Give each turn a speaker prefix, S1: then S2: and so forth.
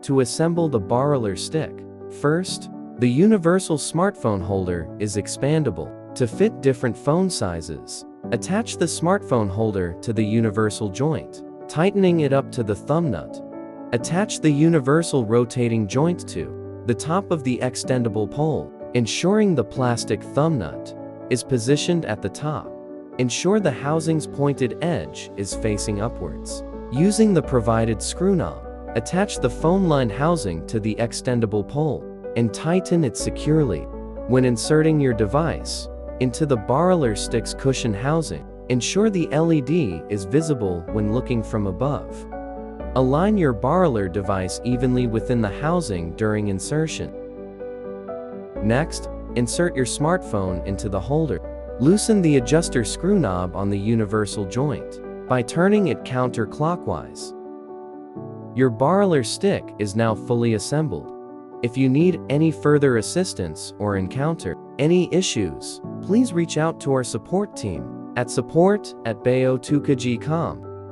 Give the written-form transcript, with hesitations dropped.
S1: To assemble the Borrowler stick, first, the universal smartphone holder is expandable to fit different phone sizes. Attach the smartphone holder to the universal joint, tightening it up to the thumb nut. Attach the universal rotating joint to the top of the extendable pole, ensuring the plastic thumb nut is positioned at the top. Ensure the housing's pointed edge is facing upwards. Using the provided screw knob, attach the phone-lined housing to the extendable pole and tighten it securely. When inserting your device into the Borrowler stick's cushion housing, ensure the LED is visible when looking from above. Align your Borrowler device evenly within the housing during insertion. Next, insert your smartphone into the holder. Loosen the adjuster screw knob on the universal joint by turning it counterclockwise. Your Borrowler stick is now fully assembled. If you need any further assistance or encounter any issues, please reach out to our support team at support@bayotuka.com.